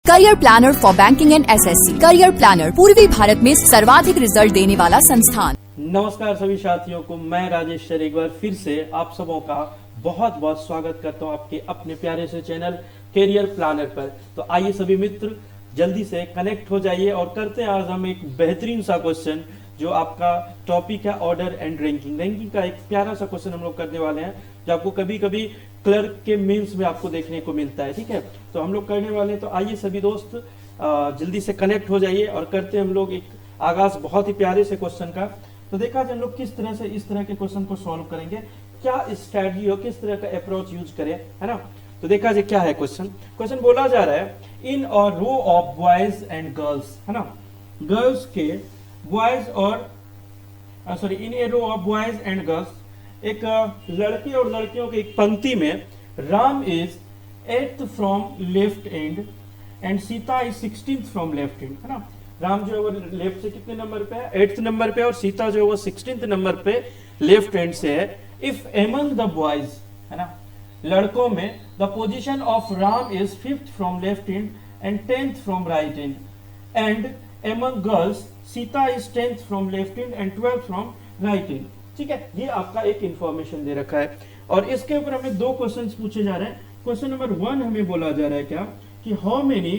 Career planner for banking and SSC. Career planner पूर्वी भारत में सर्वाधिक रिजल्ट देने वाला संस्थान। नमस्कार सभी साथियों को, मैं राजेश सर एक बार फिर से आप सबों का बहुत बहुत स्वागत करता हूं आपके अपने प्यारे से चैनल करियर प्लानर पर। तो आइए सभी मित्र जल्दी से कनेक्ट हो जाइए और करते हैं आज हम एक बेहतरीन सा क्वेश्चन जो आपका टॉपिक है ऑर्डर एंड रैंकिंग। रैंकिंग का एक प्यारा सा क्वेश्चन हम लोग करने वाले हैं जो आपको कभी कभी क्लर्क के मेंस में आपको देखने को मिलता है। ठीक है, तो हम लोग करने वाले हैं। तो आइए सभी दोस्त जल्दी से कनेक्ट हो जाइए और करते हैं हम लोग एक आगाज बहुत ही प्यारे से क्वेश्चन का। तो देखा जाए हम लोग किस तरह से इस तरह के क्वेश्चन को सॉल्व करेंगे, क्या स्ट्रेटजी हो, किस तरह का अप्रोच यूज करें, है ना। तो देखा जाए क्या है क्वेश्चन। क्वेश्चन बोला जा रहा है in a row of boys and girls, है ना, गर्ल्स के बॉयज और sorry in a row of boys and girls, एक लड़के और लड़कियों की एक पंक्ति में Ram is 8th from left and and Sita is 16th from left and, है ना। राम जो है वो लेफ्ट से कितने नंबर पे है, 8th नंबर पे, और सीता जो है वो 16th नंबर पे लेफ्ट हैंड से है। इफ एमंग द बॉयज, है ना, लड़कों में the position of Ram is 5th from left hand and 10th from right hand, and among girls Sita is 10th from left hand and 12th from right hand. ठीक है, ये आपका एक इंफॉर्मेशन दे रखा है और इसके ऊपर हमें दो क्वेश्चंस पूछे जा रहे हैं। क्वेश्चन नंबर 1 हमें बोला जा रहा है क्या कि how many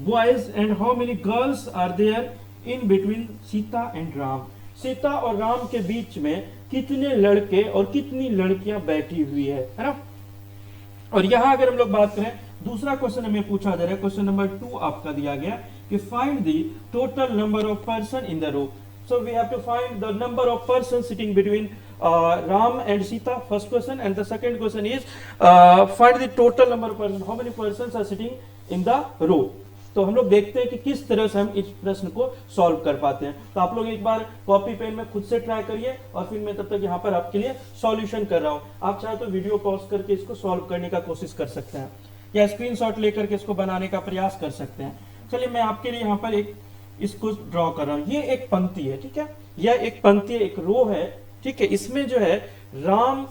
boys and how many girls are there in between Sita and Ram. Sita और राम के बीच में कितने लड़के और कितनी लड़कियां बैठी हुई है ना। और यहां अगर हम लोग बात करें, दूसरा क्वेश्चन हमें पूछा जा रहा है, क्वेश्चन नंबर 2 आपका दिया गया कि find the total number of person in the row. So we have to find the number of persons sitting between Ram and Sita, first question, and the second question is find the total number of persons, how many persons are sitting in the row। तो हम लोग देखते हैं कि किस तरह से हम इस प्रश्न को सॉल्व कर पाते हैं। तो आप लोग एक बार कॉपी पेन में खुद से ट्राई करिए और फिर मैं तब तक यहाँ पर आपके लिए सॉल्यूशन कर रहा हूँ। आप चाहे तो वीडियो पॉज करके इसको सॉल्व करने का कोशिश कर सकते हैं या स्क्रीनशॉट लेकर के इसको बनाने का प्रयास कर सकते हैं। चलिए मैं आपके लिए यहाँ पर एक इसको ड्रॉ कर रहा हूं। ये एक पंक्ति है, ठीक है, यह एक पंक्ति है, एक रो है, ठीक है। इसमें जो है राम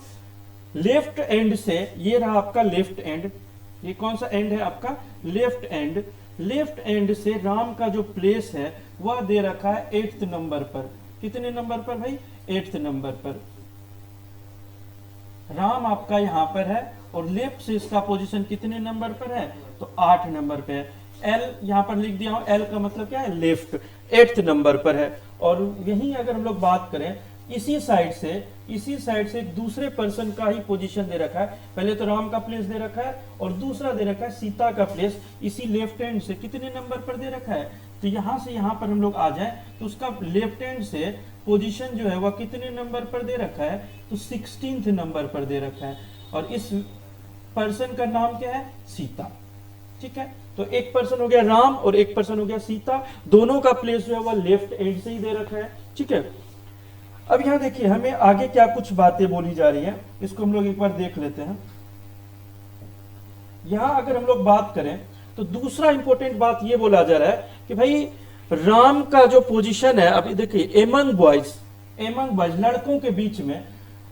लेफ्ट एंड से, ये रहा आपका लेफ्ट एंड, ये कौन सा एंड है आपका लेफ्ट एंड। लेफ्ट एंड से राम का जो प्लेस है वह दे रखा है 8th नंबर पर। कितने नंबर पर भाई, 8th नंबर पर राम आपका यहां पर है और लेफ्ट से इसका पोजीशन कितने नंबर पर है, तो 8 नंबर पे है। एल यहां पर लिख दिया हूं, एल का मतलब क्या है, लेफ्ट, 8th नंबर पर है। और यहीं अगर हम लोग बात करें इसी साइड से दूसरे पर्सन का ही पोजीशन दे रखा है। पहले तो राम का प्लेस दे रखा है और दूसरा दे रखा है सीता का प्लेस इसी लेफ्ट हैंड से कितने नंबर पर दे रखा है। तो यहां से यहां पर हम लोग आ जाए तो उसका लेफ्ट हैंड से पोजीशन जो है वह कितने नंबर पर दे रखा है, तो 16th नंबर पर दे रखा है। और इस पर्सन का नाम क्या है, सीता। ठीक है, तो एक पर्सन हो गया राम और एक पर्सन हो गया सीता, दोनों का प्लेस जो है वह लेफ्ट एंड से ही दे रखा है। ठीक है, अब यहां देखिए हमें आगे क्या कुछ बातें बोली जा रही है, इसको हम लोग एक बार देख लेते हैं। यहां अगर हम लोग बात करें तो दूसरा इंपॉर्टेंट बात यह बोला जा रहा है कि भाई राम का जो पोजीशन है, अभी देखिए एमंग बॉयज लड़कों के बीच में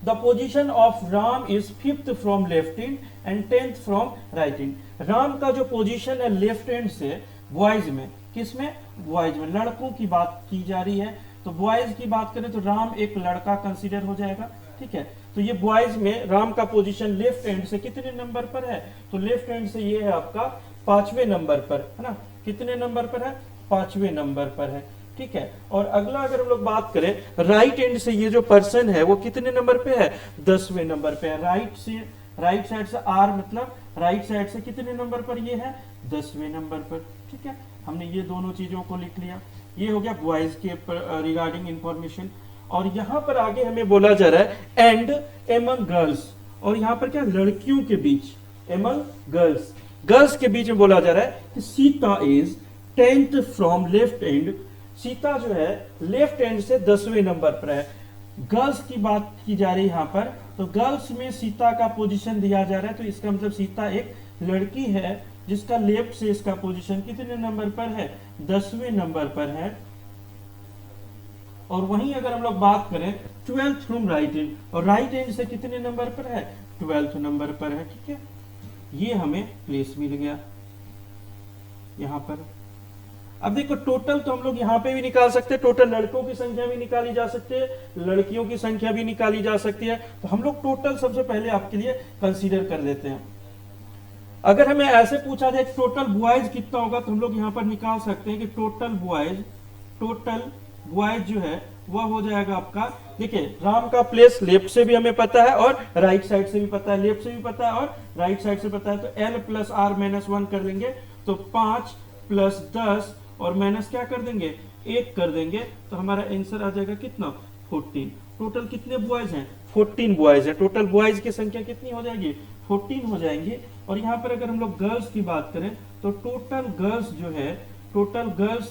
the position of Ram is 5th from left hand and 10th from right hand. Ram का जो पोजीशन है लेफ्ट हैंड से बॉयज में, किसमें, बॉयज में, लड़कों की बात की जा रही है। तो बॉयज की बात करें तो राम एक लड़का कंसीडर हो जाएगा। ठीक है, तो ये बॉयज में राम का पोजीशन लेफ्ट हैंड से कितने नंबर पर है, तो लेफ्ट हैंड से ये है आपका 5वें नंबर पर, है ना। कितने नंबर पर है, 5वें नंबर पर है। ठीक है, और अगला अगर हम लोग बात करें राइट हैंड से, ये जो पर्सन है वो कितने नंबर पे है, 10वें नंबर पे है। राइट साइड से आर मतलब राइट साइड से कितने नंबर पर ये है, 10वें नंबर पर। ठीक है, हमने ये दोनों चीजों को लिख लिया। ये हो गया बॉयज के रिगार्डिंग इंफॉर्मेशन। और यहां पर आगे हमें बोला जा रहा है एंड एमंग गर्ल्स, और यहां पर क्या, लड़कियों के बीच, एमंग गर्ल्स के बीच में बोला जा रहा है कि Sita is 10th from left and. Sita जो है लेफ्ट हैंड से 10वें नंबर पर है। गर्ल्स की बात की जा रही है यहां पर, तो गर्ल्स में सीता का पोजीशन दिया जा रहा है, तो इसका मतलब सीता एक लड़की है जिसका लेफ्ट से इसका पोजीशन कितने नंबर पर है, 10वें नंबर पर है। और वहीं अगर हम लोग बात करें 12th फ्रॉम राइट हैंड, और राइट हैंड से कितने नंबर पर है, 12th नंबर पर है। ठीक है, ये हमें प्लेस मिल गया। यहाँ पर। अब देखो टोटल तो हम लोग यहाँ पे भी निकाल सकते हैं, टोटल लड़कों की संख्या भी निकाली जा सकती है, लड़कियों की संख्या भी निकाली जा सकती है। तो हम लोग टोटल सबसे पहले आपके लिए कंसीडर कर लेते हैं। अगर हमें ऐसे पूछा जाए टोटल बॉयज कितना होगा, तो हम लोग यहाँ पर निकाल सकते हैं कि टोटल बॉयज जो है वह हो जाएगा आपका, देखिए राम का प्लेस लेफ्ट से भी हमें पता है और राइट साइड से भी पता है, लेफ्ट से भी पता है और राइट साइड से पता है। तो l प्लस आर माइनस 1 कर देंगे, तो 5 प्लस 10 और माइनस क्या कर देंगे 1 कर देंगे, तो हमारा आंसर आ जाएगा कितना 14। टोटल कितने बॉयज हैं 14 बॉयज हैं। टोटल बॉयज की संख्या कितनी हो जाएगी 14 हो जाएंगी। और यहाँ पर अगर हम लोग गर्ल्स की बात करें तो टोटल गर्ल्स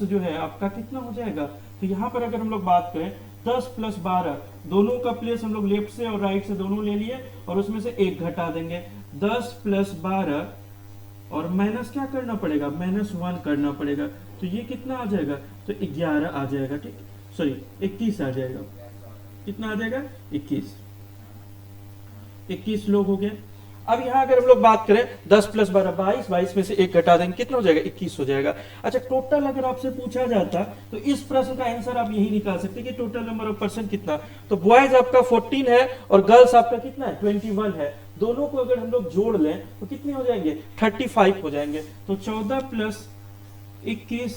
जो है आपका कितना हो जाएगा, तो यहाँ पर अगर हम लोग बात करें 10 प्लस 12, दोनों का प्लेस हम लोग लेफ्ट से और राइट से दोनों ले लिए और उसमें से 1 घटा देंगे। 10 प्लस 12 और माइनस क्या करना पड़ेगा माइनस 1 करना पड़ेगा, तो ये कितना आ जाएगा, तो 11 आ जाएगा, ठीक, सॉरी 21 आ जाएगा। कितना आ जाएगा 21 लोग हो गए। अब यहाँ अगर हम लोग बात करें 10 प्लस 12 22 में से 1 घटा देंगे कितना हो जाएगा 21 हो जाएगा। अच्छा टोटल अगर आपसे पूछा जाता तो इस प्रश्न का आंसर आप यही निकाल सकते कि टोटल नंबर ऑफ पर्सन कितना, तो बॉयज आपका 14 है और गर्ल्स आपका कितना है 21 है। दोनों को अगर हम लोग जोड़ लें तो कितने हो जाएंगे 35 हो जाएंगे। तो 14 प्लस 21,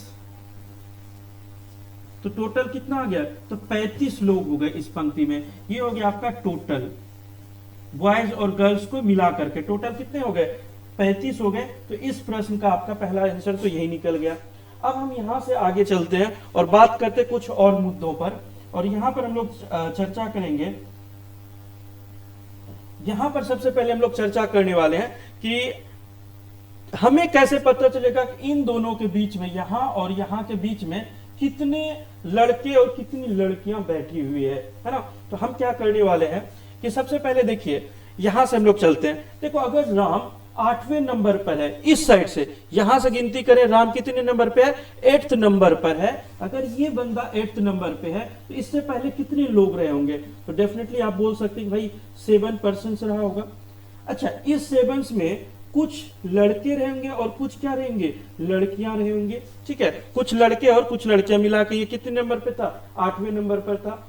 तो टोटल कितना आ गया, तो 35 लोग हो गए इस पंक्ति में। ये हो गया आपका टोटल बॉयज और गर्ल्स को मिला करके टोटल कितने हो गए 35 हो गए। तो इस प्रश्न का आपका पहला आंसर तो यही निकल गया। अब हम यहां से आगे चलते हैं और बात करते हैं कुछ और मुद्दों पर, और यहां पर हम लोग चर्चा करेंगे। यहां पर सबसे पहले हम लोग चर्चा करने वाले हैं कि हमें कैसे पता चलेगा कि इन दोनों के बीच में, यहां और यहां के बीच में कितने लड़के और कितनी लड़कियां बैठी हुई है ना। तो हम क्या करने वाले हैं कि सबसे पहले देखिए यहां से हम लोग चलते हैं। देखो अगर राम 8वें नंबर पर है इस साइड से, यहां से गिनती करें राम कितने नंबर पे है 8th नंबर पर है। अगर ये बंदा 8th नंबर पे है तो इससे पहले कितने लोग रहे होंगे, तो डेफिनेटली आप बोल सकते हैं भाई 7 पर्सन्स रहा होगा। अच्छा इस 7 में कुछ लड़के रहेंगे और कुछ क्या रहेंगे लड़कियां रहेंगे, ठीक है, कुछ लड़के और कुछ लड़कियां मिला के ये कितने नंबर पे था 8वें नंबर पर था।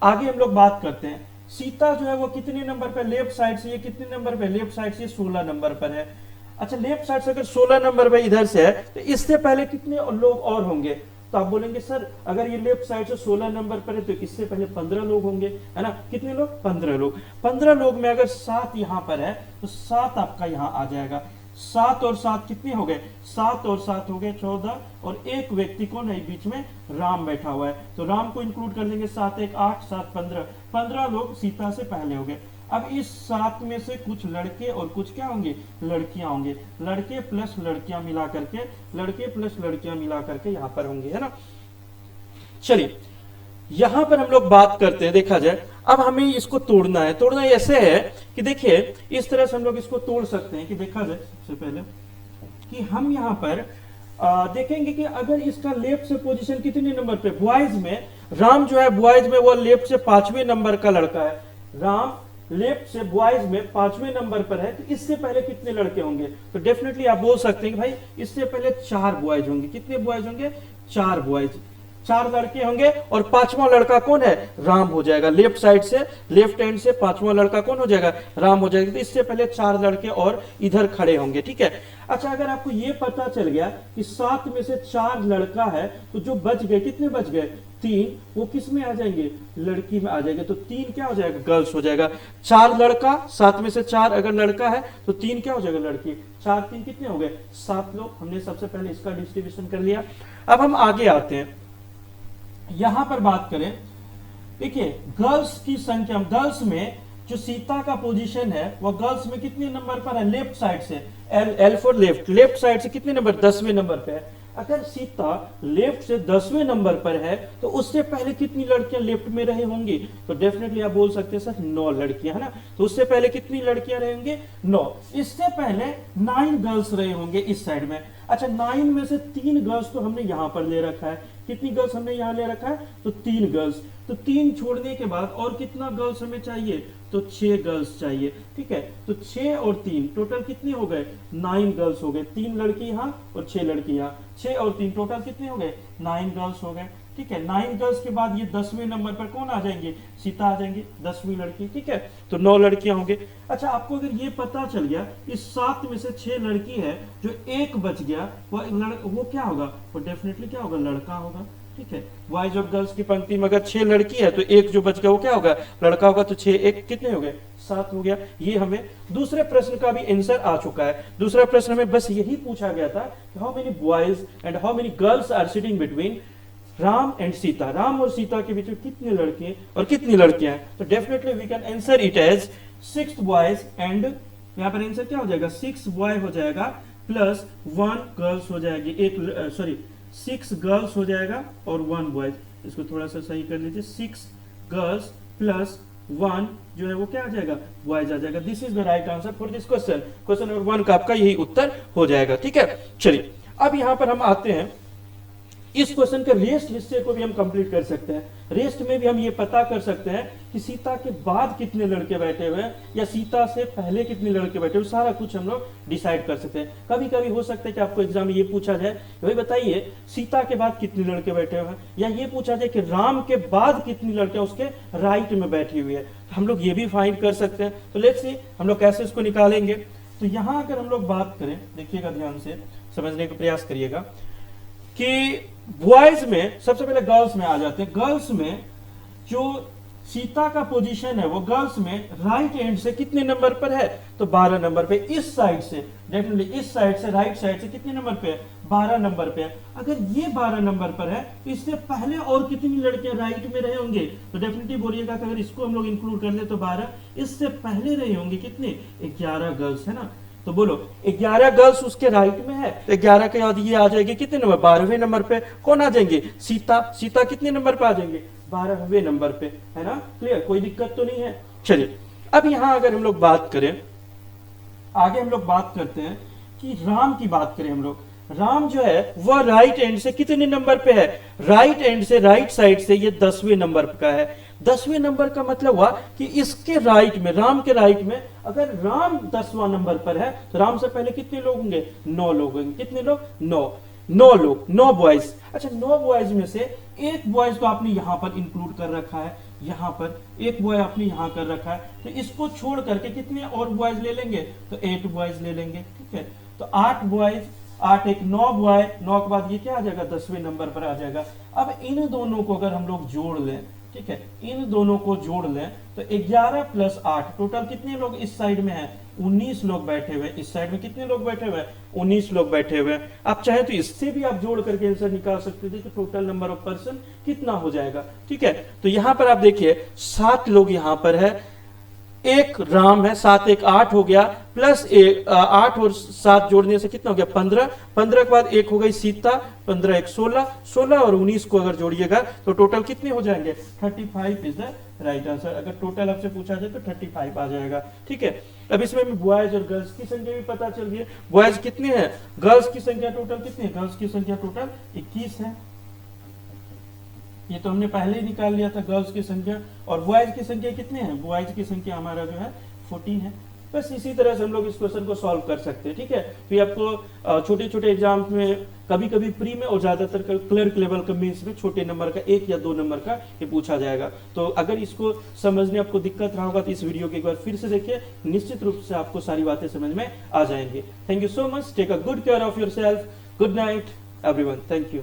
आगे हम लोग बात करते हैं सीता जो है वो कितने नंबर पे, लेफ्ट साइड से ये कितने नंबर पे, लेफ्ट साइड से 16 नंबर पर है। अच्छा लेफ्ट साइड से अगर 16 नंबर पे इधर से है तो इससे पहले कितने लोग और होंगे, तो आप बोलेंगे सर अगर ये लेफ्ट साइड से 16 नंबर पर है तो इससे पहले 15 लोग होंगे, है ना। कितने लोग 15 लोग। 15 लोग में अगर 7 यहां पर है तो 7 आपका यहां आ जाएगा। 7 और 7 कितने हो गए 7 और 7 हो गए 14, और एक व्यक्ति कौन है बीच में राम बैठा हुआ है, तो राम को इंक्लूड कर लेंगे। 7 1 8 7 15 लोग सीता से पहले हो गए। अब इस 7 में से कुछ लड़के और कुछ क्या होंगे लड़कियां होंगे, लड़के प्लस लड़कियां मिला करके यहां पर होंगे, है ना। चलिए यहां पर हम लोग बात करते हैं, देखा जाए अब हमें इसको तोड़ना है। तोड़ना ऐसे है कि देखिए इस तरह से हम लोग इसको तोड़ सकते हैं कि देखा जाए सबसे पहले कि हम यहां पर देखेंगे कि अगर इसका लेफ्ट से पोजीशन कितने नंबर पे, बॉयज में राम जो है बॉयज में वो लेफ्ट से 5वें नंबर का लड़का है। राम लेफ्ट से बॉयज में 5वें नंबर पर है, तो इससे पहले कितने लड़के होंगे, तो डेफिनेटली आप बोल सकते हैं कि भाई इससे पहले 4 बॉयज होंगे। कितने बॉयज होंगे 4 बॉयज, 4 लड़के होंगे और 5वां लड़का कौन है राम हो जाएगा। लेफ्ट साइड से लेफ्ट हैंड से 5वां लड़का कौन हो जाएगा राम हो जाएगा। तो इससे पहले 4 लड़के और इधर खड़े होंगे, ठीक है। अच्छा अगर आपको ये पता चल गया कि 7 में से 4 लड़का है तो जो बच गए कितने बच गए 3, वो किस में आ जाएंगे लड़की में आ जाएंगे, तो 3 क्या हो जाएगा गर्ल्स हो जाएगा। 4 लड़का 7 में से 4 अगर लड़का है तो 3 क्या हो जाएगा लड़की। 4 3 कितने हो गए 7 लोग। हमने सबसे पहले इसका डिस्ट्रीब्यूशन कर लिया। अब हम आगे आते हैं, यहां पर बात करें, देखिए गर्ल्स की संख्या, गर्ल्स में जो सीता का पोजीशन है वह गर्ल्स में कितने नंबर पर है लेफ्ट साइड से, एल फॉर लेफ्ट साइड से कितने नंबर 10वें नंबर पे है। अगर सीता लेफ्ट से 10वें नंबर पर है तो उससे पहले कितनी लड़कियां लेफ्ट में रहे होंगी, तो डेफिनेटली आप बोल सकते हैं सर 9 लड़कियां, है ना। तो उससे पहले कितनी लड़कियां रहेंगे 9, इससे पहले 9 गर्ल्स रहे होंगे इस साइड में। अच्छा 9 में से 3 गर्ल्स तो हमने यहां पर ले रखा है। कितनी गर्ल्स हमने यहां ले रखा है? तो 3 गर्ल्स। तो 3 छोड़ने के बाद और कितना गर्ल्स हमें चाहिए? तो 6 गर्ल्स चाहिए। ठीक है, तो 6 और 3 टोटल कितने हो गए? 9 गर्ल्स हो गए। 3 लड़की यहाँ और 6 लड़की यहाँ। 6 और 3 टोटल कितने हो गए? 9 गर्ल्स हो गए। ठीक है, 9 गर्ल्स के बाद ये 10वें नंबर पर कौन आ जाएंगे? सीता आ जाएंगे, 10वीं लड़की। ठीक है, तो 9 लड़कियां होंगे। अच्छा, आपको अगर ये पता चल गया इस 7 में से 6 लड़की है, जो एक बच गया वो क्या होगा? वो डेफिनेटली क्या होगा? लड़का होगा। ठीक है, बॉयज और गर्ल्स की पंक्ति में अगर 6 लड़की है तो एक जो बच गया वो क्या होगा? लड़का होगा। तो 6 एक कितने हो गए? 7 हो गया। ये हमें दूसरे प्रश्न का भी आंसर आ चुका है। दूसरा प्रश्न में बस यही पूछा गया था, how many boys and how many girls are sitting between Ram and Sita. Ram और सीता के बीच में कितने लड़के और कितनी लड़कियां हैं? तो definitely we can answer it as 6 boys and यहां पर आंसर क्या हो जाएगा? 6 बॉय हो जाएगा प्लस 1 गर्ल्स हो जाएगी। 6 गर्ल्स हो जाएगा और 1 बॉयज। इसको थोड़ा सा सही कर लीजिए। 6 गर्ल्स प्लस 1 जो है वो क्या आ जाएगा? बॉयज आ जाएगा। This is the right answer for this question. Question number 1 का आपका यही उत्तर हो जाएगा। ठीक है, चलिए अब यहां पर हम आते हैं, इस क्वेश्चन के रेस्ट हिस्से को भी हम कंप्लीट कर सकते हैं। रेस्ट में भी हम ये पता कर सकते हैं कि सीता के बाद कितने लड़के बैठे हुए हैं या सीता से पहले कितने लड़के बैठे हुए, सारा कुछ हम लोग डिसाइड कर सकते हैं। कभी कभी हो सकता है कि आपको एग्जाम में ये पूछा जाए, भाई बताइए सीता के बाद कितने लड़के बैठे हुए हैं, या ये पूछा जाए कि राम के बाद कितनी लड़कियां उसके राइट में बैठी हुई है। हम लोग ये भी फाइंड कर सकते हैं। तो लेट्स सी हम लोग कैसे इसको निकालेंगे। तो यहां अगर हम लोग बात करें, देखिएगा ध्यान से समझने का प्रयास करिएगा कि बॉयज में सबसे पहले गर्ल्स में आ जाते हैं। गर्ल्स में जो सीता का पोजीशन है वो गर्ल्स में राइट एंड से कितने नंबर पर है? तो 12 नंबर पे। इस साइड से डेफिनेटली इस साइड से राइट साइड से कितने नंबर पे है? 12 नंबर पे है। अगर ये 12 नंबर पर है तो इससे पहले और कितनी लड़कियां राइट में रहे होंगे? तो डेफिनेटली बोलिएगा कि अगर इसको हम लोग इंक्लूड कर ले तो 12, इससे पहले रहे होंगे कितने? 11 गर्ल्स, है ना। तो बोलो 11 गर्ल्स उसके राइट में है, तो 11 के बाद ये आ जाएगी कितने नंबर? 12वें नंबर पे। कौन आ जाएंगे? सीता। सीता कितने नंबर पे आ जाएंगे? 12वें नंबर पे, है ना। क्लियर, कोई दिक्कत तो नहीं है। चलिए अब यहां अगर हम लोग बात करें, आगे हम लोग बात करते हैं कि राम की बात करें हम लोग। राम जो है वह राइट एंड से कितने नंबर पे है? राइट एंड से राइट साइड से ये 10वें नंबर का है। 10वें नंबर का मतलब हुआ कि इसके राइट में, राम के राइट में अगर राम 10वां नंबर पर है तो राम से पहले कितने लोग होंगे? 9 लोग होंगे। कितने लोग? 9 लोग, 9 बॉयज। अच्छा 9 बॉयज में से एक बॉयज को आपने यहां पर इंक्लूड कर रखा है, यहां पर एक बॉय आपने यहां कर रखा है, तो इसको छोड़ करके कितने और बॉयज ले लेंगे? तो 8 बॉयज ले लेंगे। ठीक है, तो 8 बॉयज, 8 एक 9 बॉय, 9 के बाद ये क्या आ जाएगा? 10वें नंबर पर आ जाएगा। अब इन दोनों को अगर हम लोग जोड़ लें, ठीक है, इन दोनों को जोड़ लें तो 11 प्लस 8 टोटल कितने लोग इस साइड में हैं? 19 लोग बैठे हुए। इस साइड में कितने लोग बैठे हुए हैं? 19 लोग बैठे हुए हैं। आप चाहे तो इससे भी आप जोड़ करके आंसर निकाल सकते थे कि टोटल नंबर ऑफ पर्सन कितना हो जाएगा। ठीक है, तो यहां पर आप देखिए 7 लोग यहां पर है, एक राम है, 7 एक 8 हो गया, प्लस 8 और 7 जोड़ने से कितना हो गया? 15। 15 के बाद एक हो गई सीता, 15 एक 16, 16 और 19 को अगर जोड़िएगा तो टोटल कितने हो जाएंगे? 35 इज द राइट आंसर। अगर टोटल आपसे पूछा जाए तो 35 आ जाएगा। ठीक है, अब इसमें बॉयज और गर्ल्स की संख्या भी पता चल गई। बॉयज कितने हैं? गर्ल्स की संख्या टोटल कितनी है? गर्ल्स की संख्या टोटल 21 है। ये तो हमने पहले ही निकाल लिया था गर्ल्स की संख्या। और बॉयज की संख्या कितने हैं? बॉयज की संख्या हमारा जो है 14 है। बस इसी तरह से हम लोग इस क्वेश्चन को सॉल्व कर सकते हैं। ठीक है, फिर आपको छोटे छोटे एग्जाम में, कभी कभी प्री में और ज्यादातर क्लर्क लेवल का मेंस में छोटे नंबर का 1 या 2 नंबर का ये पूछा जाएगा। तो अगर इसको समझने आपको दिक्कत रहा होगा तो इस वीडियो को एक बार फिर से देखिए, निश्चित रूप से आपको सारी बातें समझ में आ जाएंगी। Thank you so much, take a good care of yourself, good night everyone, thank you.